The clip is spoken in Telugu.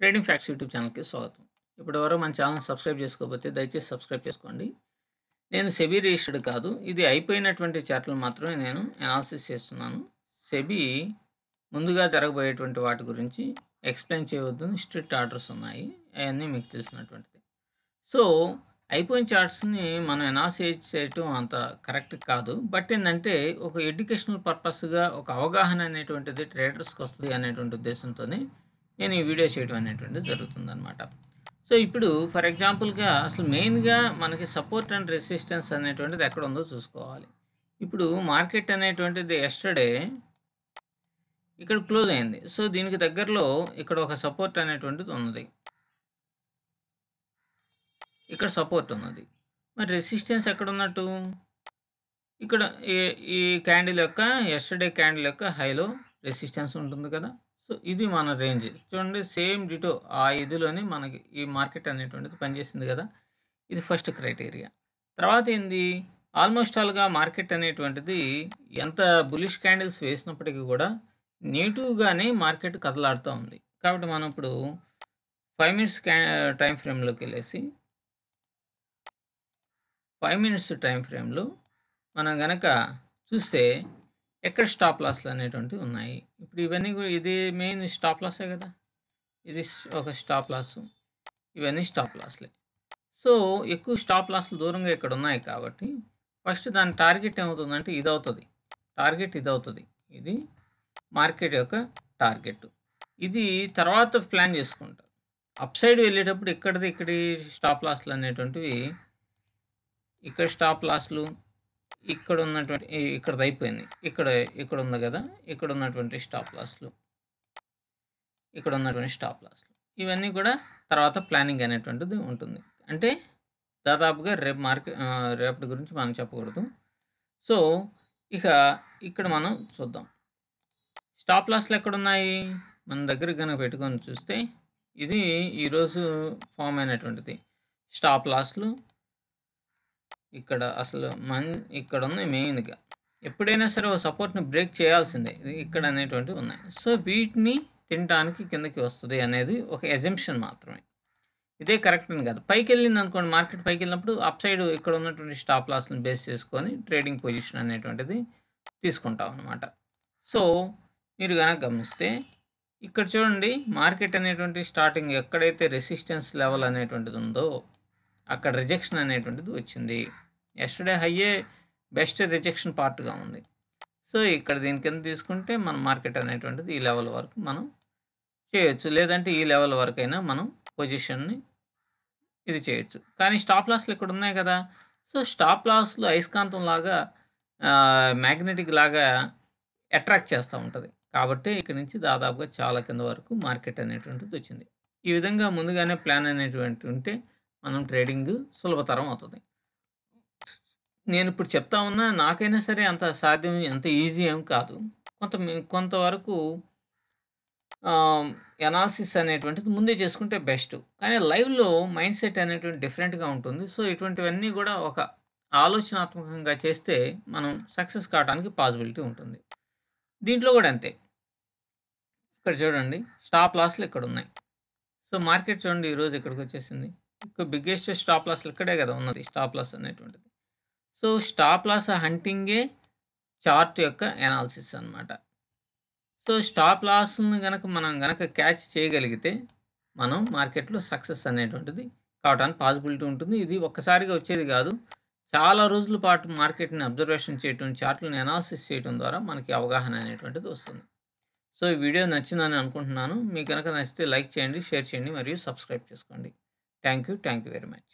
ట్రేడింగ్ ఫ్యాక్ట్స్ యూట్యూబ్ ఛానల్కి స్వాగతం. ఇప్పటివరకు మన ఛానల్ సబ్స్క్రైబ్ చేసుకోకపోతే దయచేసి సబ్స్క్రైబ్ చేసుకోండి. నేను సెబీ రిజిస్టర్డ్ కాదు. ఇది అయిపోయినటువంటి చార్ట్‌లు మాత్రమే నేను అనాలిసిస్ చేస్తున్నాను. సెబీ ముందుగా జరగబోయేటువంటి వాటి గురించి ఎక్స్‌ప్లెయిన్ చేయవద్దని స్ట్రిక్ట్ ఆర్డర్స్ ఉన్నాయి. అయన్నీ మీకు తెలిసినటువంటిది. సో, అయిపోయిన చార్ట్స్‌ని మనం అనాలిసిస్ చేయటం అంత కరెక్ట్ కాదు. బట్ ఏందంటే ఒక ఎడ్యుకేషనల్ పర్పస్‌గా ఒక అవగాహన అనేటువంటిది ట్రేడర్స్‌కి వస్తది అనేటువంటి ఉద్దేశంతోని నేను ఈ వీడియో చేయడం అనేటువంటిది జరుగుతుందనమాట. సో, ఇప్పుడు ఫర్ ఎగ్జాంపుల్‌గా అసలు మెయిన్‌గా మనకి సపోర్ట్ అండ్ రెసిస్టెన్స్ అనేటువంటిది ఎక్కడుందో చూసుకోవాలి. ఇప్పుడు మార్కెట్ అనేటువంటిది యెస్టర్‌డే ఇక్కడ క్లోజ్ అయింది. సో, దీనికి దగ్గరలో ఇక్కడ ఒక సపోర్ట్ అనేటువంటిది ఉన్నది. ఇక్కడ సపోర్ట్ ఉన్నది. మరి రెసిస్టెన్స్ ఎక్కడున్నట్టు? ఇక్కడ ఈ ఈ క్యాండిల్ యొక్క యెస్టర్‌డే క్యాండిల్ యొక్క హైలో రెసిస్టెన్స్ ఉంటుంది కదా! సో, ఇది మన రేంజ్. చూడండి సేమ్ డిటో ఆ ఇదిలోనే మనకి ఈ మార్కెట్ అనేటువంటిది పనిచేసింది కదా! ఇది ఫస్ట్ క్రైటీరియా. తర్వాత ఏంది? ఆల్‌మోస్ట్ ఆల్‌గా మార్కెట్ అనేటువంటిది ఎంత బులిష్ క్యాండిల్స్ వేసినప్పటికీ కూడా నెగెటివ్‌గానే మార్కెట్ కదలాడుతా ఉంది. కాబట్టి మనం ఇప్పుడు 5 మినిట్స్ టైమ్ ఫ్రేమ్‌లోకెళ్ళేసి 5 మినిట్స్ టైమ్ ఫ్రేమ్‌లో మనం గనక చూస్తే ఎక్కడ స్టాప్ లాస్‌లు అనేటువంటివి ఉన్నాయి. ఇప్పుడు ఇవన్నీ ఇది మెయిన్ స్టాప్ లాసే కదా! ఇది ఒక స్టాప్ లాసు. ఇవన్నీ స్టాప్ లాస్‌లే. సో, ఎక్కువ స్టాప్ లాస్‌లు దూరంగా ఇక్కడ ఉన్నాయి కాబట్టి ఫస్ట్ దాని టార్గెట్ ఏమవుతుందంటే ఇదవుతది. టార్గెట్ ఇదవుతది. ఇది మార్కెట్ యొక్క టార్గెట్. ఇది తర్వాత ప్లాన్ చేసుకుంటారు. అప్ సైడ్ వెళ్ళేటప్పుడు ఇక్కడి స్టాప్ లాస్‌లు అనేటువంటివి ఇక్కడ స్టాప్ లాస్‌లు ఇక్కడ ఉన్నటువంటి ఇక్కడిది అయిపోయింది. ఇక్కడ ఉంది కదా! ఇక్కడ ఉన్నటువంటి స్టాప్ లాస్‌లు. ఇక్కడ ఉన్నటువంటి స్టాప్ లాస్‌లు. ఇవన్నీ కూడా తర్వాత ప్లానింగ్ అనేటువంటిది ఉంటుంది. అంటే దాదాపుగా రేపటి గురించి మనం చెప్పకూడదు. సో, ఇక ఇక్కడ మనం చూద్దాం. స్టాప్ లాస్‌లు ఎక్కడున్నాయి? మన దగ్గర గనక పెట్టుకొని చూస్తే ఇది ఈరోజు ఫార్మ్ అయినటువంటిది. స్టాప్ లాస్‌లు ఇక్కడ అసలు ఇక్కడ ఉన్నాయి మెయిన్‌గా. ఎప్పుడైనా సరే ఓ సపోర్ట్‌ని బ్రేక్ చేయాల్సిందే. ఇది ఇక్కడ అనేటువంటివి ఉన్నాయి. సో, వీటిని తినటానికి కిందకి వస్తది అనేది ఒక అజంప్షన్ మాత్రమే. ఇదే కరెక్ట్ అని కాదు. పైకెళ్ళిందనుకోండి మార్కెట్ పైకెళ్ళినప్పుడు అప్ సైడ్ ఇక్కడ ఉన్నటువంటి స్టాప్ లాస్‌ని బేస్ చేసుకొని ట్రేడింగ్ పొజిషన్ అనేటువంటిది తీసుకుంటాం అనమాట. సో, మీరు గనక గమనిస్తే ఇక్కడ చూడండి మార్కెట్ అనేటువంటి స్టార్టింగ్ ఎక్కడైతే రెసిస్టెన్స్ లెవెల్ అనేటువంటిది ఉందో అక్కడ రిజెక్షన్ అనేటువంటిది వచ్చింది. యెస్టర్‌డే హైయే బెస్ట్ రిజెక్షన్ పార్ట్‌గా ఉంది. సో, ఇక్కడ దీని కింద తీసుకుంటే మన మార్కెట్ అనేటువంటిది ఈ లెవెల్ వరకు మనం చేయొచ్చు. లేదంటే ఈ లెవెల్ వరకైనా మనం పొజిషన్‌ని ఇది చేయొచ్చు. కానీ స్టాప్ లాస్‌లు ఇక్కడ ఉన్నాయి కదా! సో, స్టాప్ లాస్‌లు అయస్కాంతంలాగా మ్యాగ్నెటిక్ లాగా అట్రాక్ట్ చేస్తా ఉంటది. కాబట్టి ఇక్కడి నుంచి దాదాపుగా చాలా కింద వరకు మార్కెట్ అనేటువంటిది వచ్చింది. ఈ విధంగా ముందుగానే ప్లాన్ అనేటువంటిది ఉంటే మనం ట్రేడింగ్ సులభతరం అవుతది. నేనిప్పుడు చెప్తా ఉన్నా నాకైనా సరే అంత సాధ్యం అంత ఈజీ ఏం కాదు. కొంతవరకు అనాలిసిస్ అనేటువంటిది ముందే చేసుకుంటే బెస్ట్. కానీ లైవ్‌లో మైండ్ సెట్ అనేటువంటి డిఫరెంట్‌గా ఉంటుంది. సో, ఇటువంటివన్నీ గూడా ఒక ఆలోచనాత్మకంగా చేస్తే మనం సక్సెస్ కావడానికి పాసిబిలిటీ ఉంటుంది. దీంట్లో గూడా అంతే. ఇక్కడ చూడండి స్టాప్ లాస్‌లు ఇక్కడున్నాయి. సో, మార్కెట్ చూడండి ఈరోజు ఇక్కడికొచ్చేసింది. బిగ్గెస్ట్ స్టాప్ లాస్‌లు ఇక్కడే గదా ఉన్నది స్టాప్ లాస్ అనేటువంటిది. సో, స్టాప్ లాస్ హంటింగే చార్ట్ యొక్క అనాలిసిస్ అనమాట. సో, స్టాప్ లాస్‌ని మనం గనక క్యాచ్ చేయగలిగితే, మనం మార్కెట్‌లో సక్సెస్ అనేటువంటిది కావడానికి పాసిబిలిటీ ఉంటుంది. ఇది ఒక్కసారిగా వచ్చేది గాదు. చాలా రోజుల పాటు మార్కెట్‌ని అబ్జర్వేషన్ చేయటం, చార్ట్‌లని అనాలిసిస్ చేయటం ద్వారా మనకి అవగాహన అనేటువంటిది వస్తుంది. సో, ఈ వీడియో నచ్చిందని అనుకుంటున్నాను. మీకు గనక నచ్చితే లైక్ చేయండి, షేర్ చేయండి మరియు సబ్స్క్రైబ్ చేసుకోండి. Thank you very much.